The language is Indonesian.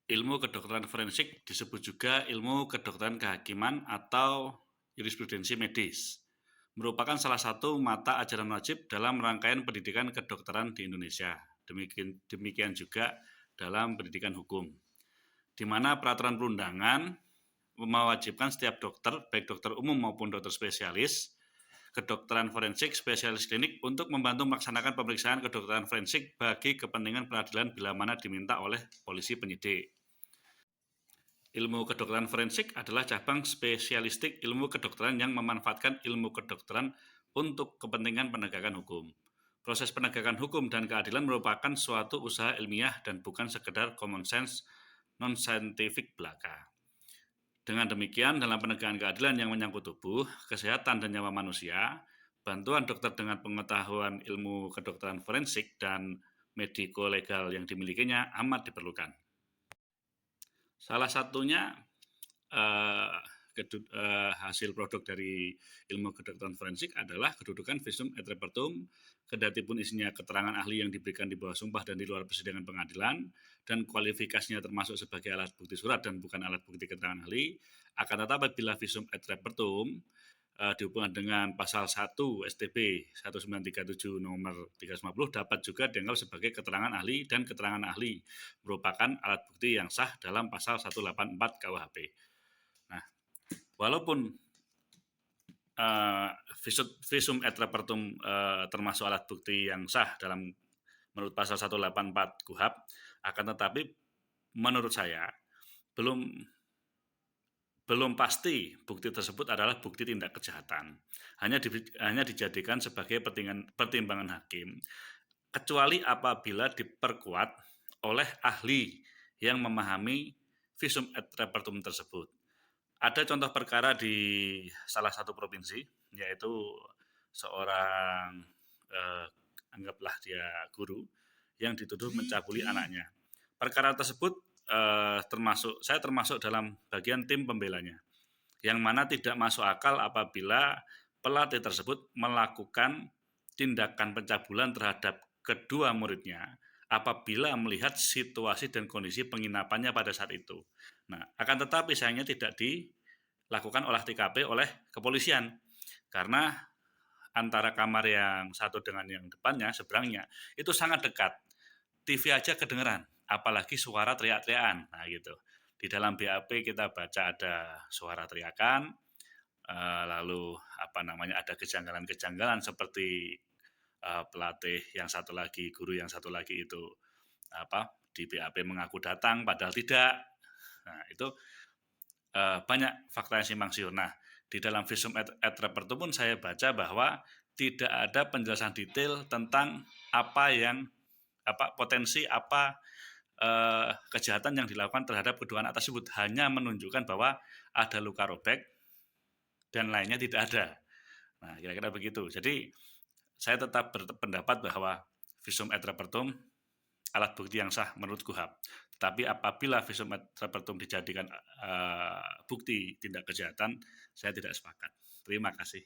Ilmu kedokteran forensik disebut juga ilmu kedokteran kehakiman atau jurisprudensi medis. Merupakan salah satu mata ajaran wajib dalam rangkaian pendidikan kedokteran di Indonesia. Demikian juga dalam pendidikan hukum, di mana peraturan perundangan mewajibkan setiap dokter, baik dokter umum maupun dokter spesialis, kedokteran forensik, spesialis klinik untuk membantu melaksanakan pemeriksaan kedokteran forensik bagi kepentingan peradilan bila mana diminta oleh polisi penyidik. Ilmu kedokteran forensik adalah cabang spesialistik ilmu kedokteran yang memanfaatkan ilmu kedokteran untuk kepentingan penegakan hukum. Proses penegakan hukum dan keadilan merupakan suatu usaha ilmiah dan bukan sekedar common sense non-scientific belaka. Dengan demikian, dalam penegakan keadilan yang menyangkut tubuh, kesehatan, dan nyawa manusia, bantuan dokter dengan pengetahuan ilmu kedokteran forensik dan mediko-legal yang dimilikinya amat diperlukan. Salah satunya eh, hasil produk dari ilmu kedokteran forensik adalah kedudukan visum et repertum, kedatipun isinya keterangan ahli yang diberikan di bawah sumpah dan di luar persidangan pengadilan, dan kualifikasinya termasuk sebagai alat bukti surat dan bukan alat bukti keterangan ahli. Akan tetapi bila visum et repertum dihubungkan dengan pasal 1 STB 1937 nomor 350 dapat juga dianggap sebagai keterangan ahli, dan keterangan ahli merupakan alat bukti yang sah dalam pasal 184 KUHP. Nah, walaupun visum et repertum termasuk alat bukti yang sah dalam menurut pasal 184 KUHP, akan tetapi menurut saya belum pasti bukti tersebut adalah bukti tindak kejahatan. Hanya dijadikan sebagai pertimbangan hakim, kecuali apabila diperkuat oleh ahli yang memahami visum et repertum tersebut. Ada contoh perkara di salah satu provinsi, yaitu seorang anggaplah dia guru yang dituduh mencabuli anaknya. Perkara tersebut saya termasuk dalam bagian tim pembelanya, yang mana tidak masuk akal apabila pelatih tersebut melakukan tindakan pencabulan terhadap kedua muridnya apabila melihat situasi dan kondisi penginapannya pada saat itu. Nah, akan tetapi sayangnya tidak dilakukan olah TKP oleh kepolisian, karena antara kamar yang satu dengan yang depannya, seberangnya, itu sangat dekat. TV aja kedengeran, apalagi suara teriak-teriakan. Nah, gitu. Di dalam BAP kita baca ada suara teriakan, lalu ada kejanggalan-kejanggalan seperti pelatih yang satu lagi, guru yang satu lagi itu di BAP mengaku datang padahal tidak. Nah, itu banyak fakta yang simpang siur. Nah, di dalam visum et repertum pun saya baca bahwa tidak ada penjelasan detail tentang potensi kejahatan yang dilakukan terhadap kedua anak tersebut, hanya menunjukkan bahwa ada luka robek dan lainnya tidak ada. Nah, kira-kira begitu. Jadi saya tetap berpendapat bahwa visum et repertum alat bukti yang sah menurut KUHP. Tetapi apabila visum et repertum dijadikan bukti tindak kejahatan, saya tidak sepakat. Terima kasih.